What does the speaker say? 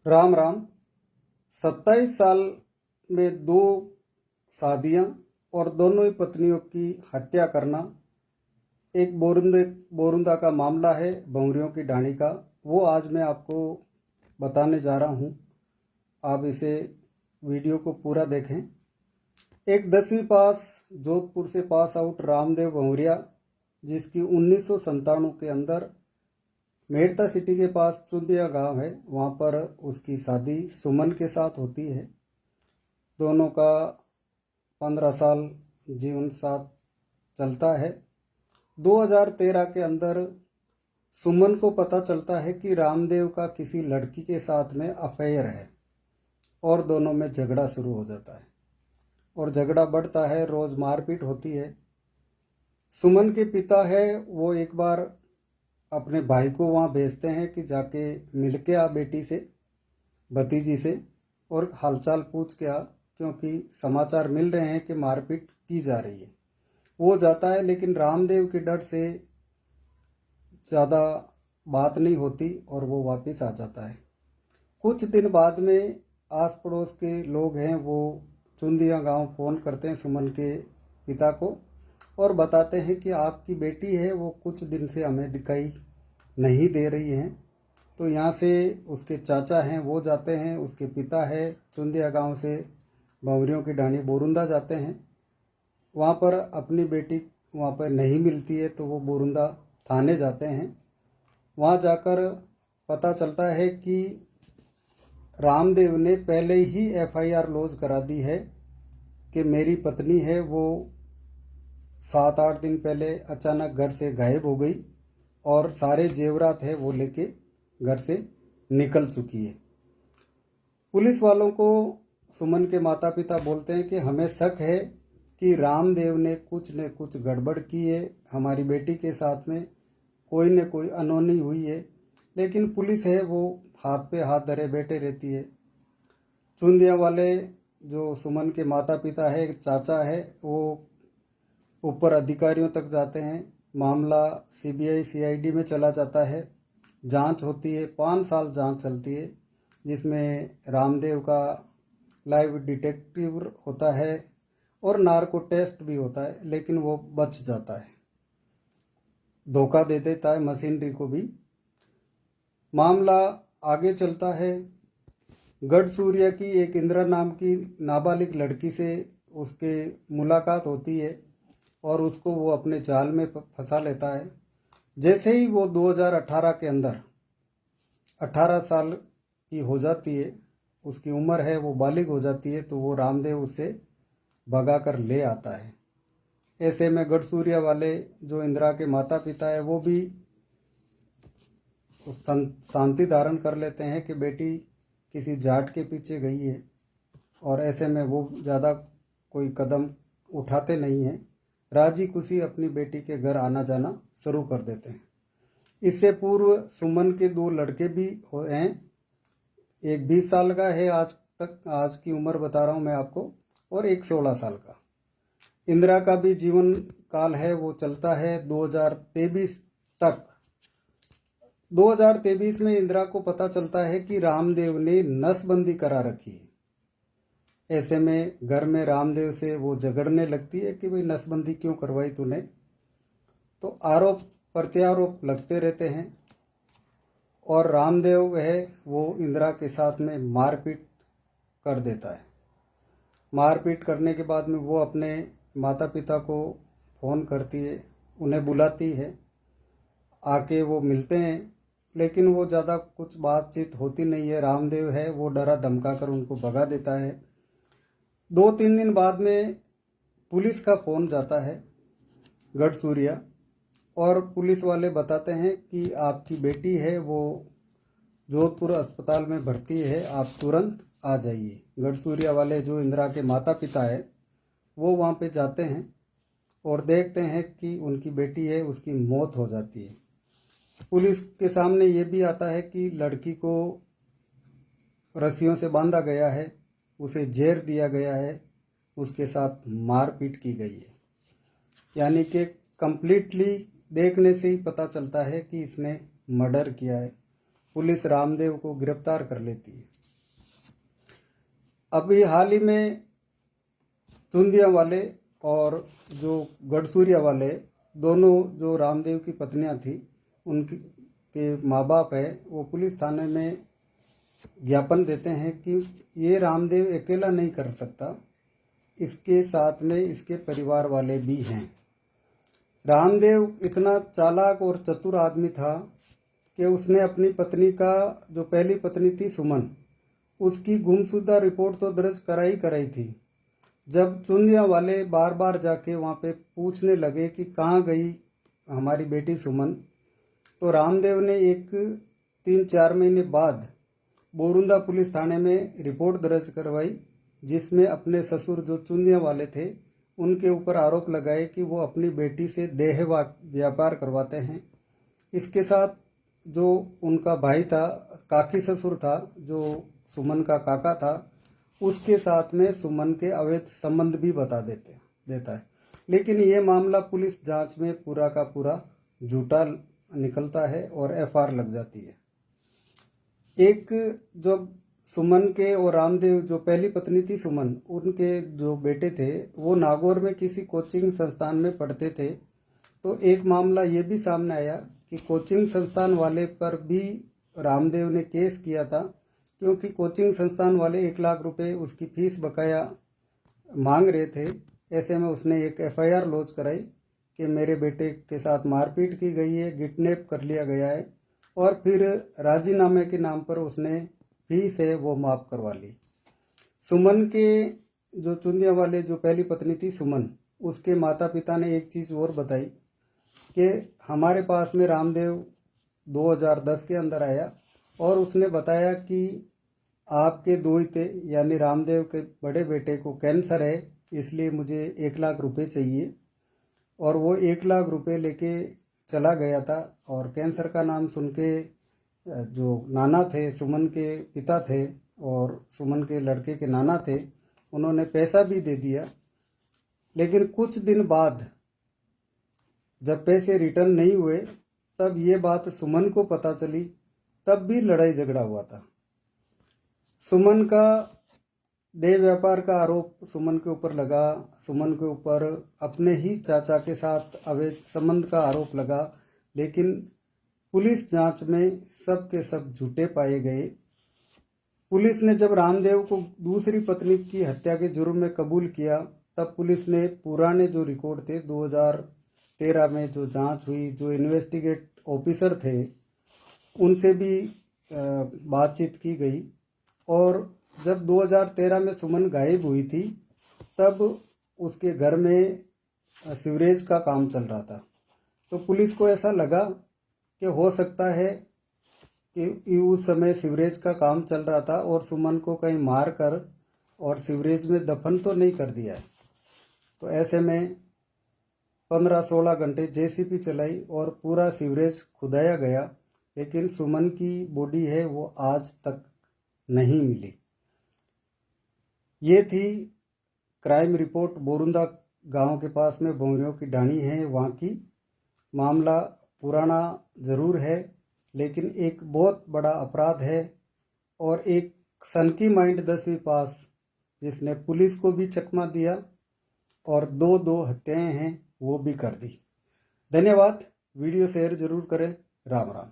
राम राम। 27 साल में दो शादियां और दोनों ही पत्नियों की हत्या करना एक बोरुंदा का मामला है, भौंरियों की ढाणी का। वो आज मैं आपको बताने जा रहा हूँ। आप इसे वीडियो को पूरा देखें। एक 10वीं पास जोधपुर से पास आउट रामदेव भौंरिया, जिसकी 1997 के अंदर मेड़ता सिटी के पास चुंदिया गांव है, वहाँ पर उसकी शादी सुमन के साथ होती है। दोनों का 15 साल जीवन साथ चलता है। 2013 के अंदर सुमन को पता चलता है कि रामदेव का किसी लड़की के साथ में अफेयर है और दोनों में झगड़ा शुरू हो जाता है और झगड़ा बढ़ता है, रोज़ मारपीट होती है। सुमन के पिता है वो एक बार अपने भाई को वहाँ भेजते हैं कि जाके मिल के आ बेटी से, भतीजी से, और हालचाल पूछ के आ, क्योंकि समाचार मिल रहे हैं कि मारपीट की जा रही है। वो जाता है, लेकिन रामदेव के डर से ज़्यादा बात नहीं होती और वो वापस आ जाता है। कुछ दिन बाद में आस पड़ोस के लोग हैं वो चुंदिया गांव फ़ोन करते हैं सुमन के पिता को और बताते हैं कि आपकी बेटी है वो कुछ दिन से हमें दिखाई नहीं दे रही हैं। तो यहाँ से उसके चाचा हैं वो जाते हैं, उसके पिता है चुंदिया गांव से भौंरियों की ढाणी बोरुंदा जाते हैं। वहाँ पर अपनी बेटी वहाँ पर नहीं मिलती है तो वो बोरुंदा थाने जाते हैं। वहाँ जाकर पता चलता है कि रामदेव ने पहले ही एफआईआर लॉन्च करा दी है कि मेरी पत्नी है वो 7-8 दिन पहले अचानक घर से गायब हो गई और सारे जेवरात है वो लेके घर से निकल चुकी है। पुलिस वालों को सुमन के माता पिता बोलते हैं कि हमें शक है कि रामदेव ने कुछ न कुछ गड़बड़ की है, हमारी बेटी के साथ में कोई न कोई अनहोनी हुई है। लेकिन पुलिस है वो हाथ पे हाथ धरे बैठे रहती है। चुंदिया वाले जो सुमन के माता पिता है, चाचा है, वो ऊपर अधिकारियों तक जाते हैं। मामला सीबीआई सीआईडी में चला जाता है, जांच होती है, 5 साल जांच चलती है, जिसमें रामदेव का लाइव डिटेक्टिव होता है और नार्को टेस्ट भी होता है, लेकिन वो बच जाता है, धोखा दे देता है मशीनरी को भी। मामला आगे चलता है। गढ़सूरिया की एक इंदिरा नाम की नाबालिग लड़की से उसके मुलाकात होती है और उसको वो अपने जाल में फंसा लेता है। जैसे ही वो 2018 के अंदर 18 साल की हो जाती है, उसकी उम्र है, वो बालिग हो जाती है, तो वो रामदेव उसे भगा कर ले आता है। ऐसे में गढ़सूरिया वाले जो इंदिरा के माता पिता है वो भी शांति धारण कर लेते हैं कि बेटी किसी जाट के पीछे गई है, और ऐसे में वो ज़्यादा कोई कदम उठाते नहीं हैं। राजी खुशी अपनी बेटी के घर आना जाना शुरू कर देते हैं। इससे पूर्व सुमन के 2 लड़के भी हैं। एक 20 साल का है, आज की उम्र बता रहा हूँ मैं आपको, और एक 16 साल का। इंदिरा का भी जीवन काल है वो चलता है 2023 तक। 2023 में इंदिरा को पता चलता है कि रामदेव ने नसबंदी करा रखी है। ऐसे में घर में रामदेव से वो झगड़ने लगती है कि भाई नसबंदी क्यों करवाई तूने। तो आरोप प्रत्यारोप लगते रहते हैं और रामदेव है वो इंदिरा के साथ में मारपीट कर देता है। मारपीट करने के बाद में वो अपने माता पिता को फ़ोन करती है, उन्हें बुलाती है, आके वो मिलते हैं, लेकिन वो ज़्यादा कुछ बातचीत होती नहीं है। रामदेव है वो डरा धमका कर उनको भगा देता है। 2-3 दिन बाद में पुलिस का फ़ोन जाता है गढ़सूरिया, और पुलिस वाले बताते हैं कि आपकी बेटी है वो जोधपुर अस्पताल में भर्ती है, आप तुरंत आ जाइए। गढ़सूरिया वाले जो इंदिरा के माता पिता है वो वहाँ पे जाते हैं और देखते हैं कि उनकी बेटी है उसकी मौत हो जाती है। पुलिस के सामने ये भी आता है कि लड़की को रस्सियों से बांधा गया है, उसे जहर दिया गया है, उसके साथ मारपीट की गई है। यानी कि कंप्लीटली देखने से ही पता चलता है कि इसने मर्डर किया है। पुलिस रामदेव को गिरफ्तार कर लेती है। अभी हाल ही में चुंदिया वाले और जो गढ़सूरिया वाले दोनों जो रामदेव की पत्नियां थी, उनकी के माँ बाप है, वो पुलिस थाने में ज्ञापन देते हैं कि ये रामदेव अकेला नहीं कर सकता, इसके साथ में इसके परिवार वाले भी हैं। रामदेव इतना चालाक और चतुर आदमी था कि उसने अपनी पत्नी का, जो पहली पत्नी थी सुमन, उसकी गुमशुदा रिपोर्ट तो दर्ज कराई थी। जब चुंदिया वाले बार बार जाके वहाँ पे पूछने लगे कि कहाँ गई हमारी बेटी सुमन, तो रामदेव ने एक 3-4 महीने बाद बोरुंदा पुलिस थाने में रिपोर्ट दर्ज करवाई, जिसमें अपने ससुर जो चुंदिया वाले थे उनके ऊपर आरोप लगाए कि वो अपनी बेटी से देह व्यापार करवाते हैं। इसके साथ जो उनका भाई था, काकी ससुर था, जो सुमन का काका था, उसके साथ में सुमन के अवैध संबंध भी बता देता है। लेकिन ये मामला पुलिस जांच में पूरा का पूरा झूठा निकलता है और एफआईआर लग जाती है। एक जो सुमन के और रामदेव, जो पहली पत्नी थी सुमन, उनके जो बेटे थे वो नागौर में किसी कोचिंग संस्थान में पढ़ते थे। तो एक मामला ये भी सामने आया कि कोचिंग संस्थान वाले पर भी रामदेव ने केस किया था, क्योंकि कोचिंग संस्थान वाले 1 लाख रुपए उसकी फीस बकाया मांग रहे थे। ऐसे में उसने एक एफआईआर लॉन्च कराई कि मेरे बेटे के साथ मारपीट की गई है, किडनैप कर लिया गया है, और फिर राजीनामे के नाम पर उसने फीस है वो माफ़ करवा ली। सुमन के जो चुंदिया वाले जो पहली पत्नी थी सुमन, उसके माता पिता ने एक चीज़ और बताई कि हमारे पास में रामदेव 2010 के अंदर आया और उसने बताया कि आपके दोहिते यानी रामदेव के बड़े बेटे को कैंसर है, इसलिए मुझे 1 लाख रुपए चाहिए। और वो 1 लाख रुपए लेके चला गया था, और कैंसर का नाम सुन के जो नाना थे, सुमन के पिता थे और सुमन के लड़के के नाना थे, उन्होंने पैसा भी दे दिया। लेकिन कुछ दिन बाद जब पैसे रिटर्न नहीं हुए, तब ये बात सुमन को पता चली, तब भी लड़ाई झगड़ा हुआ था। सुमन का देह व्यापार का आरोप सुमन के ऊपर लगा, सुमन के ऊपर अपने ही चाचा के साथ अवैध संबंध का आरोप लगा, लेकिन पुलिस जांच में सब के सब झूठे पाए गए। पुलिस ने जब रामदेव को दूसरी पत्नी की हत्या के जुर्म में कबूल किया, तब पुलिस ने पुराने जो रिकॉर्ड थे 2013 में जो जांच हुई, जो इन्वेस्टिगेट ऑफिसर थे उनसे भी बातचीत की गई। और जब 2013 में सुमन गायब हुई थी, तब उसके घर में सीवरेज का काम चल रहा था। तो पुलिस को ऐसा लगा कि हो सकता है कि उस समय सीवरेज का काम चल रहा था और सुमन को कहीं मार कर और सीवरेज में दफन तो नहीं कर दिया है। तो ऐसे में 15-16 घंटे जेसीबी चलाई और पूरा सीवरेज खुदाया गया, लेकिन सुमन की बॉडी है वो आज तक नहीं मिली। ये थी क्राइम रिपोर्ट बोरुंदा गांव के पास में बोंगरियों की ढाणी है वहाँ की। मामला पुराना ज़रूर है, लेकिन एक बहुत बड़ा अपराध है और एक सनकी माइंड 10वीं पास जिसने पुलिस को भी चकमा दिया और दो हत्याएं हैं वो भी कर दी। धन्यवाद। वीडियो शेयर ज़रूर करें। राम राम।